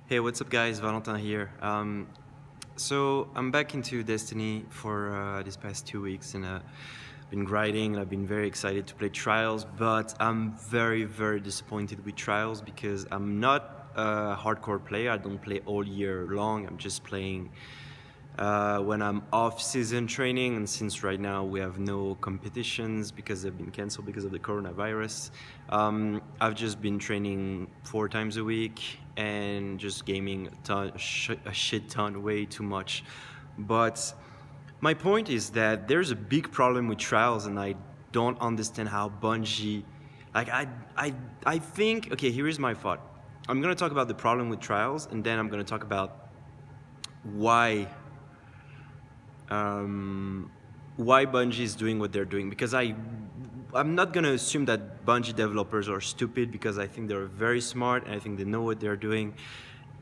Hey, what's up guys? Valentin here. So I'm back into Destiny for these past 2 weeks and been grinding and I've been very excited to play Trials, but I'm very disappointed with Trials because I'm not a hardcore player. I don't play all year long. I'm just playing when I'm off-season training, and since right now we have no competitions because they've been canceled because of the coronavirus, I've just been training 4 times a week and just gaming a shit ton, way too much. But my point is that there's a big problem with Trials, and I don't understand how Bungie, like I think, okay, here is my thought. I'm gonna talk about the problem with Trials, and then I'm gonna talk about why Bungie is doing what they're doing, because I'm not gonna assume that Bungie developers are stupid, because I think they're very smart and I think they know what they're doing,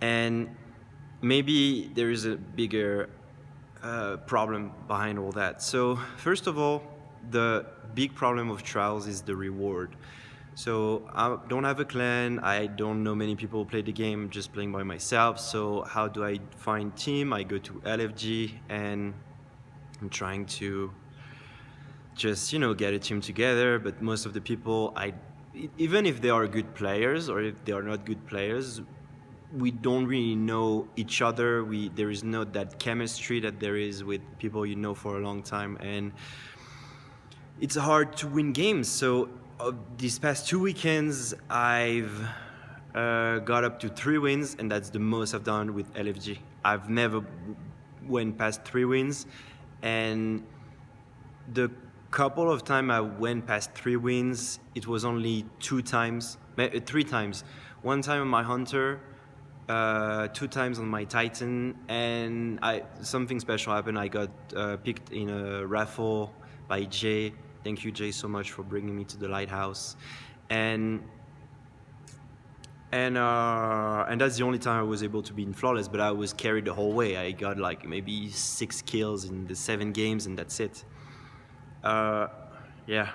and maybe there is a bigger problem behind all that. So first of all, the big problem of Trials is the reward. So I don't have a clan, I don't know many people who play the game, I'm just playing by myself. So how do I find team? I go to LFG and I'm trying to just, get a team together, but most of the people, even if they are good players or if they are not good players, we don't really know each other. There is not that chemistry that there is with people you know for a long time, and it's hard to win games. So these past 2 weekends, I've got up to 3 wins, and that's the most I've done with LFG. I've never went past 3 wins, and the couple of times I went past 3 wins, it was only 3 times. 1 time on my Hunter, 2 times on my Titan, and something special happened. I got picked in a raffle by Jay. Thank you, Jay, so much for bringing me to the lighthouse, and that's the only time I was able to be in flawless. But I was carried the whole way. I got like maybe 6 kills in the 7 games, and that's it. Yeah.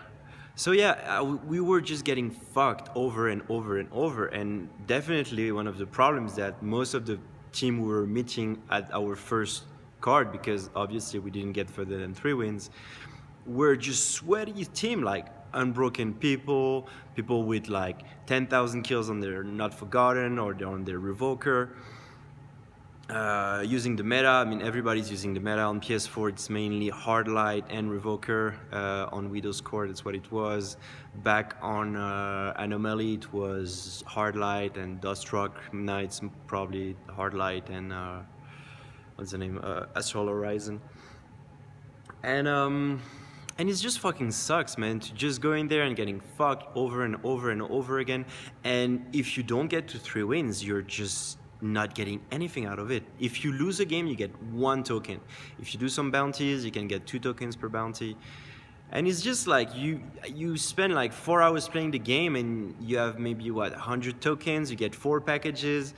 So yeah, we were just getting fucked over and over, and definitely one of the problems that most of the team were meeting at our first card, because obviously we didn't get further than 3 wins, were just sweaty team, like unbroken people with like 10,000 kills on their Not Forgotten or on their Revoker. Using the meta, I mean, everybody's using the meta. On PS4, it's mainly Hardlight and Revoker. On Widow's Court, that's what it was. Back on Anomaly, it was Hardlight and Dustrock. Knights, probably Hardlight and what's the name? Astral Horizon. And it just fucking sucks, man, to just go in there and getting fucked over and over again. And if you don't get to 3 wins, you're just not getting anything out of it. If you lose a game, you get 1 token. If you do some bounties, you can get 2 tokens per bounty. And it's just like you spend like 4 hours playing the game and you have maybe 100 tokens, you get 4 packages.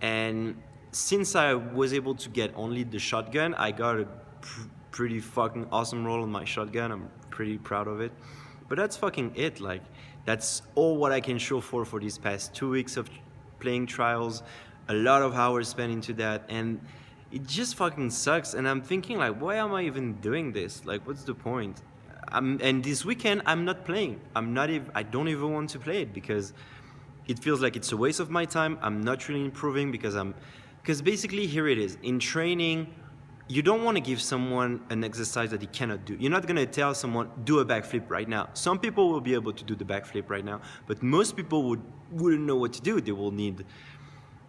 And since I was able to get only the shotgun, I got a pretty fucking awesome roll on my shotgun. I'm pretty proud of it. But that's fucking it. Like, that's all what I can show for these past 2 weeks of playing Trials. A lot of hours spent into that, and it just fucking sucks. And I'm thinking, like, why am I even doing this? Like, what's the point? And this weekend I'm not playing. I don't even want to play it, because it feels like it's a waste of my time. I'm not really improving, because basically, here it is. In training, you don't want to give someone an exercise that he cannot do. You're not going to tell someone, do a backflip right now. Some people will be able to do the backflip right now, but most people wouldn't know what to do. They will need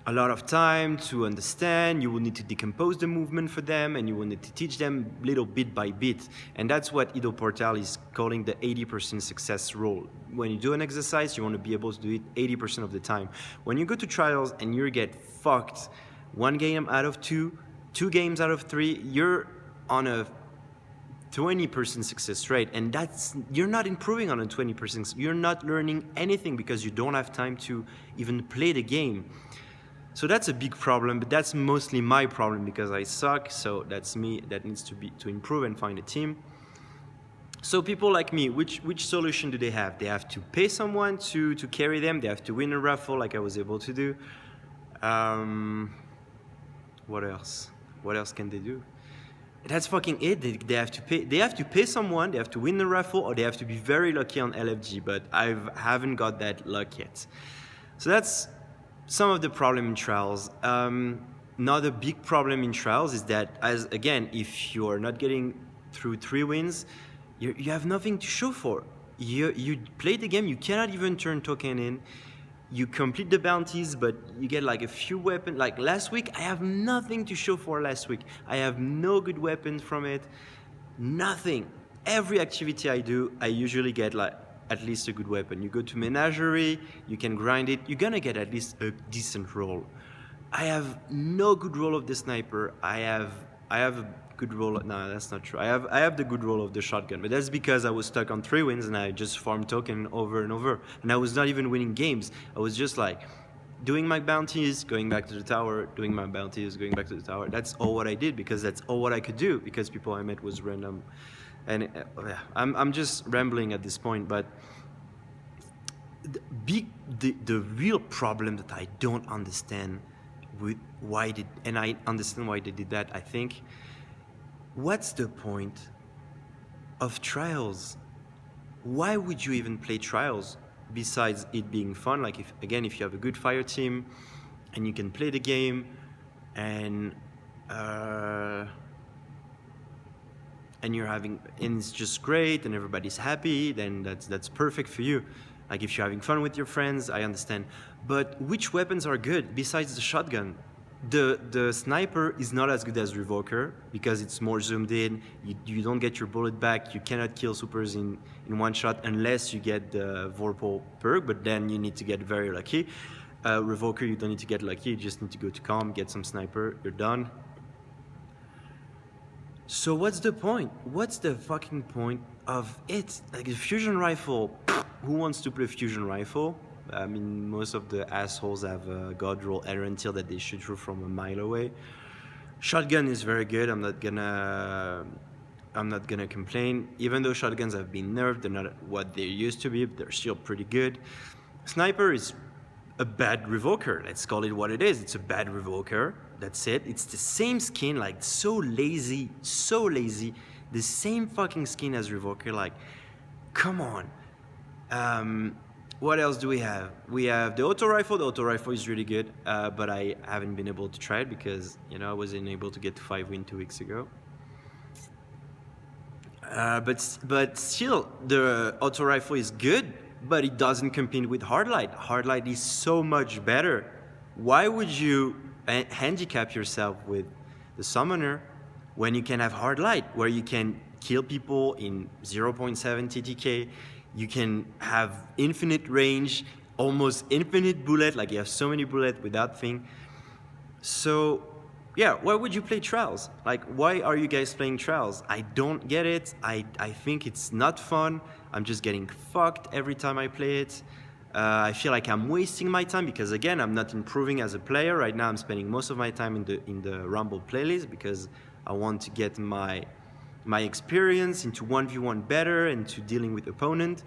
a lot of time to understand. You will need to decompose the movement for them, and you will need to teach them little bit by bit. And that's what Ido Portal is calling the 80% success rule. When you do an exercise, you want to be able to do it 80% of the time. When you go to Trials and you get fucked 1 game out of 2, 2 games out of 3, you're on a 20% success rate, and you're not improving on a 20%. You're not learning anything because you don't have time to even play the game. So that's a big problem, but that's mostly my problem because I suck. So that's me. That needs to improve and find a team. So people like me, which solution do they have? They have to pay someone to carry them. They have to win a raffle like I was able to do. Um, what else? What else can they do? That's fucking it. They have to pay. They have to pay someone. They have to win the raffle, or they have to be very lucky on LFG. But I haven't got that luck yet. So that's some of the problem in trials. Another big problem in trials is that, as again, if you are not getting through 3 wins, you have nothing to show for. You play the game. You cannot even turn token in. You complete the bounties, but you get like a few weapons. Like last week, I have nothing to show for last week. I have no good weapons from it. Nothing. Every activity I do, I usually get like at least a good weapon. You go to Menagerie, you can grind it. You're gonna get at least a decent roll. I have no good roll of the sniper. I have a good roll. No, that's not true. I have the good roll of the shotgun, but that's because I was stuck on 3 wins and I just farmed token over and over, and I was not even winning games. I was just like doing my bounties, going back to the tower, doing my bounties, going back to the tower. That's all what I did because that's all what I could do because people I met was random, and I'm just rambling at this point, but the real problem that I don't understand with and I understand why they did that. I think, what's the point of trials? Why would you even play trials besides it being fun? Like if you have a good fire team and you can play the game and it's just great and everybody's happy, then that's perfect for you. Like if you're having fun with your friends, I understand. But which weapons are good besides the shotgun? The sniper is not as good as Revoker because it's more zoomed in. You don't get your bullet back. You cannot kill supers in one shot unless you get the Vorpal perk, but then you need to get very lucky. Revoker, you don't need to get lucky. You just need to go to Calm, get some sniper, you're done. So what's the point? What's the fucking point of it? Like a fusion rifle, who wants to play fusion rifle? I mean, most of the assholes have a god roll error until that they shoot through from a mile away. Shotgun is very good. I'm not gonna complain. Even though shotguns have been nerfed, they're not what they used to be. But they're still pretty good. Sniper is a bad Revoker. Let's call it what it is. It's a bad Revoker. That's it. It's the same skin, like so lazy. The same fucking skin as Revoker. Like, come on. What else do we have? We have the auto rifle. The auto rifle is really good, but I haven't been able to try it because I wasn't able to get to 5 win 2 weeks ago. But still, the auto rifle is good, but it doesn't compete with Hardlight. Hardlight is so much better. Why would you handicap yourself with the Summoner when you can have Hardlight, where you can kill people in 0.7 TTK? You can have infinite range, almost infinite bullet, like you have so many bullets with that thing. So, yeah, why would you play Trials? Like, why are you guys playing Trials? I don't get it. I think it's not fun. I'm just getting fucked every time I play it. I feel like I'm wasting my time because, again, I'm not improving as a player. Right now, I'm spending most of my time in the Rumble playlist because I want to get my experience into 1v1 better and to dealing with opponent,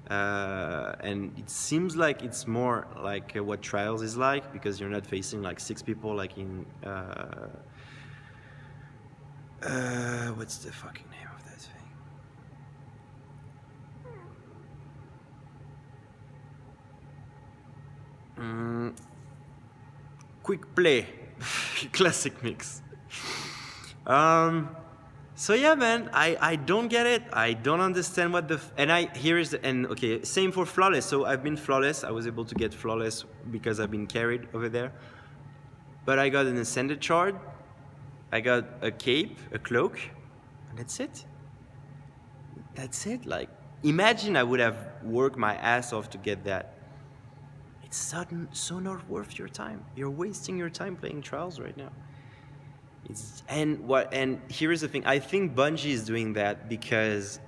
and it seems like it's more like what Trials is like because you're not facing like 6 people like in what's the fucking name of that thing? Quick play. Classic mix. So yeah, man, I don't get it. I don't understand what okay, same for Flawless. So I've been Flawless. I was able to get Flawless because I've been carried over there. But I got an Ascended Shard. I got a cape, a cloak, and that's it. That's it. Like, imagine I would have worked my ass off to get that. It's so not worth your time. You're wasting your time playing Trials right now. And here is the thing. I think Bungie is doing that because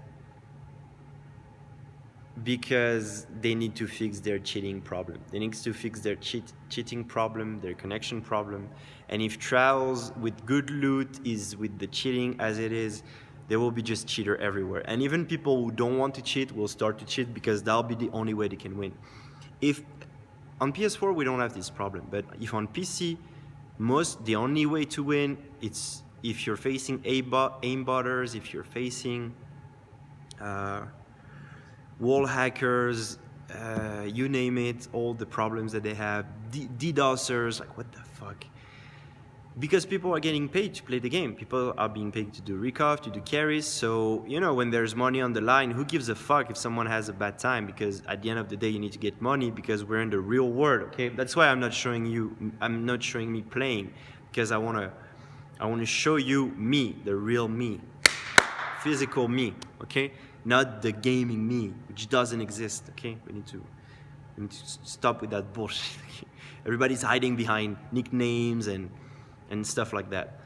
they need to fix their cheating problem. They need to fix their cheating problem, their connection problem. And if Trials with good loot is with the cheating as it is, there will be just cheater everywhere. And even people who don't want to cheat will start to cheat because that'll be the only way they can win. If on PS4 we don't have this problem, but if on PC, the only way to win, it's if you're facing aimbotters, if you're facing wall hackers, you name it, all the problems that they have, DDoSers, like what the fuck? Because people are getting paid to play the game. People are being paid to do recoff, to do carries. So, you know, when there's money on the line, who gives a fuck if someone has a bad time? Because at the end of the day, you need to get money because we're in the real world, okay? That's why I'm not showing me playing, because I want to show you me, the real me, physical me, okay? Not the gaming me, which doesn't exist, okay? We need to stop with that bullshit. Everybody's hiding behind nicknames and stuff like that.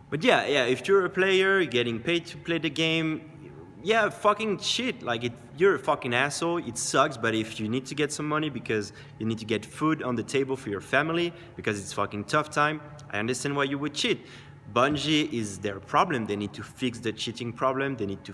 But yeah, if you're a player, you're getting paid to play the game, yeah, fucking shit. Like, you're a fucking asshole. It sucks, but if you need to get some money because you need to get food on the table for your family because it's fucking tough time, I understand why you would cheat. Bungie is their problem. They need to fix the cheating problem. They need to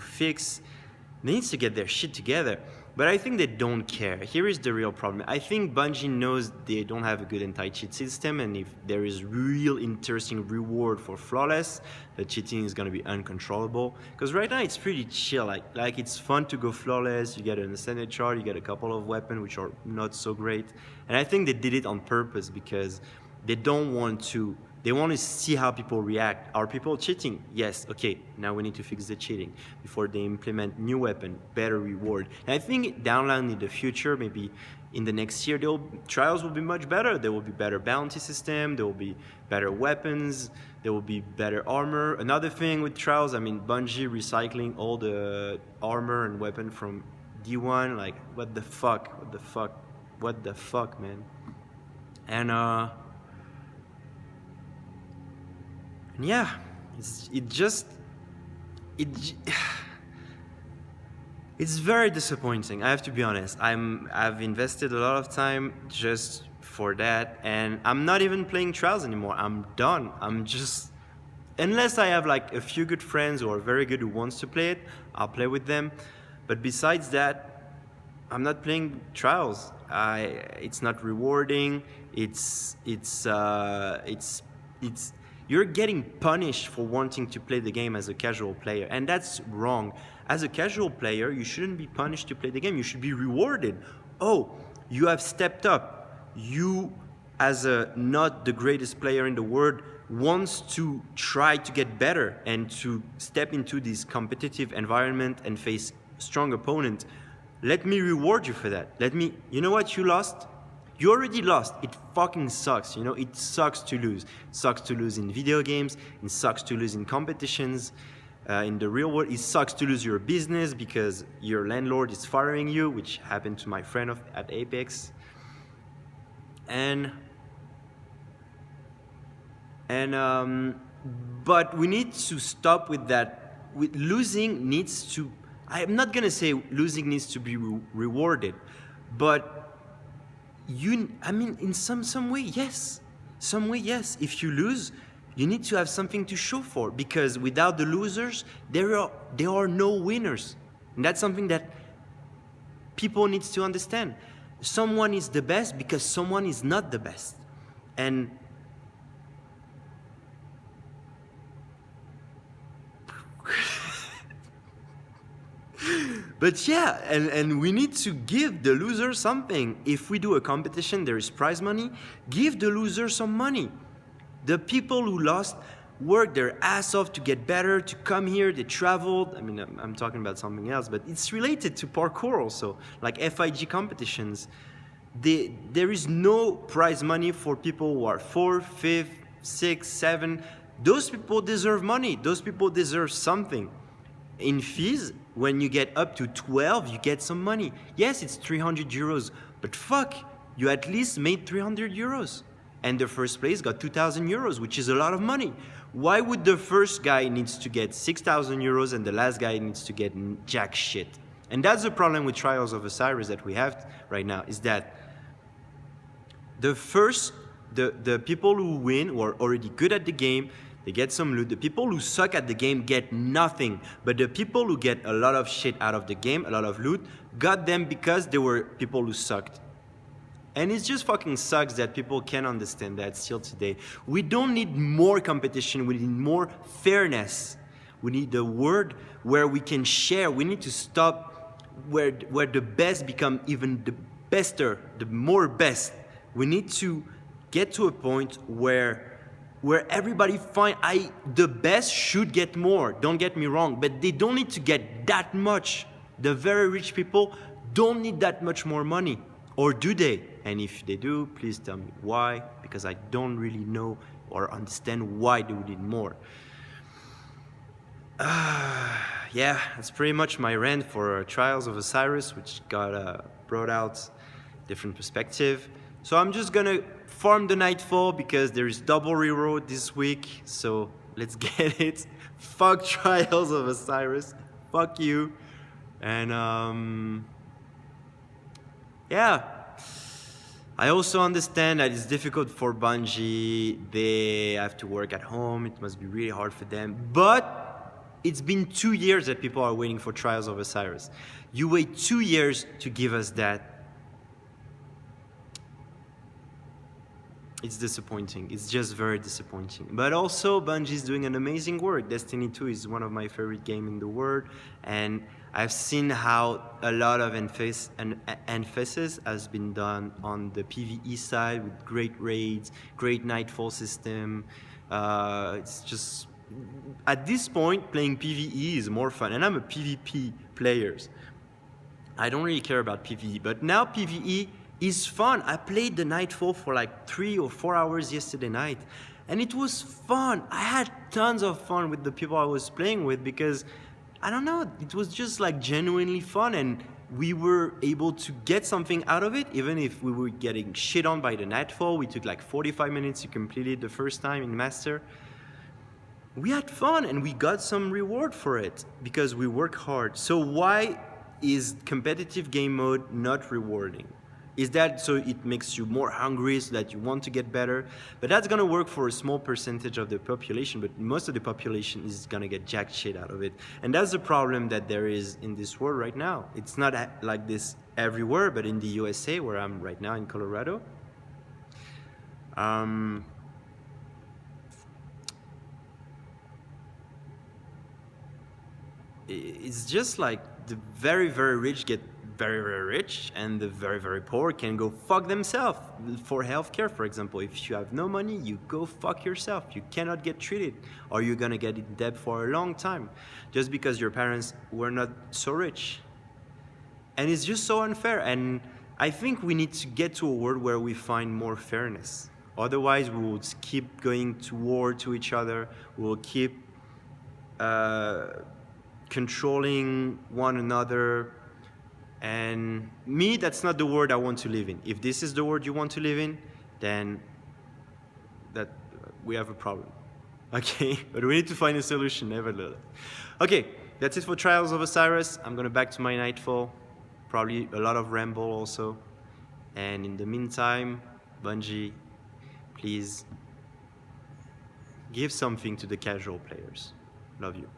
get their shit together. But I think they don't care. Here is the real problem. I think Bungie knows they don't have a good anti-cheat system, and if there is real interesting reward for flawless, the cheating is gonna be uncontrollable. Because right now it's pretty chill. Like it's fun to go flawless. You get an ascended chart, you get a couple of weapons which are not so great. And I think they did it on purpose because they don't want to. They want to see how people react. Are people cheating? Yes. Okay, now we need to fix the cheating before they implement new weapon, better reward. And I think down the line in the future, maybe in the next year, trials will be much better. There will be better bounty system. There will be better weapons. There will be better armor. Another thing with trials, I mean, Bungie recycling all the armor and weapon from D1. Like, what the fuck? What the fuck, man? And yeah, it's very disappointing. I have to be honest. I've invested a lot of time just for that, and I'm not even playing trials anymore. I'm done. I'm just, unless I have like a few good friends who are very good who wants to play it, I'll play with them. But besides that, I'm not playing trials. It's not rewarding. It's you're getting punished for wanting to play the game as a casual player, and that's wrong. As a casual player, you shouldn't be punished to play the game. You should be rewarded. Oh, you have stepped up. You, as a not the greatest player in the world, wants to try to get better and to step into this competitive environment and face strong opponent. Let me reward you for that. You know what, you lost? You already lost. It fucking sucks, you know? It sucks to lose. It sucks to lose in video games. It sucks to lose in competitions. In the real world, it sucks to lose your business because your landlord is firing you, which happened to my friend at Apex. But we need to stop with that. With losing needs to. I'm not gonna say losing needs to be rewarded, but in some way, yes. Some way, yes. If you lose, you need to have something to show for, because without the losers, there are no winners. And that's something that people need to understand. Someone is the best because someone is not the best. And but yeah, and we need to give the loser something. If we do a competition, there is prize money. Give the loser some money. The people who lost worked their ass off to get better, to come here. They traveled. I mean, I'm talking about something else, but it's related to parkour also, like FIG competitions. There is no prize money for people who are 4th, 5th, 6th, 7th. Those people deserve money. Those people deserve something. In fees, when you get up to 12, you get some money. Yes, it's 300 euros, but fuck, you at least made 300 euros. And the first place got 2,000 euros, which is a lot of money. Why would the first guy needs to get 6,000 euros and the last guy needs to get jack shit? And that's the problem with Trials of Osiris that we have right now, is that the people who win, who are already good at the game, they get some loot. The people who suck at the game get nothing, but the people who get a lot of shit out of the game, a lot of loot, got them because they were people who sucked. And it just fucking sucks that people can't understand that still today. We don't need more competition, we need more fairness. We need a world where we can share. We need to stop where the best become even the bester, the more best. We need to get to a point where everybody the best should get more, don't get me wrong, but they don't need to get that much. The very rich people don't need that much more money. Or do they? And if they do, please tell me why, because I don't really know or understand why they would need more. Yeah, that's pretty much my rant for Trials of Osiris, which got brought out different perspective. So I'm just gonna farm the Nightfall because there is double reroll this week, so let's get it. Fuck Trials of Osiris. Fuck you. And yeah. I also understand that it's difficult for Bungie. They have to work at home. It must be really hard for them. But it's been 2 years that people are waiting for Trials of Osiris. You wait 2 years to give us that. It's disappointing. It's just very disappointing. But also, Bungie is doing an amazing work. Destiny 2 is one of my favorite games in the world. And I've seen how a lot of emphasis has been done on the PvE side with great raids, great Nightfall system. It's just, at this point, playing PvE is more fun. And I'm a PvP player. I don't really care about PvE. But now PvE is fun. I played the Nightfall for like 3 or 4 hours yesterday night. And it was fun. I had tons of fun with the people I was playing with because, I don't know, it was just like genuinely fun and we were able to get something out of it, even if we were getting shit on by the Nightfall. We took like 45 minutes to complete it the first time in Master. We had fun and we got some reward for it because we work hard. So why is competitive game mode not rewarding? Is that so it makes you more hungry so that you want to get better? But that's gonna work for a small percentage of the population, but most of the population is gonna get jack shit out of it. And that's the problem that there is in this world right now. It's not like this everywhere, but in the USA, where I'm right now in Colorado, it's just like the very, very rich get very, very rich, and the very, very poor can go fuck themselves. For healthcare, for example, if you have no money, you go fuck yourself. You cannot get treated, or you're gonna get in debt for a long time, just because your parents were not so rich. And it's just so unfair, and I think we need to get to a world where we find more fairness. Otherwise, we will keep going to war to each other, we will keep controlling one another. And me, that's not the world I want to live in. If this is the world you want to live in, then that we have a problem. Okay, but we need to find a solution, nevertheless. Okay, that's it for Trials of Osiris. I'm gonna back to my Nightfall. Probably a lot of ramble also. And in the meantime, Bungie, please give something to the casual players. Love you.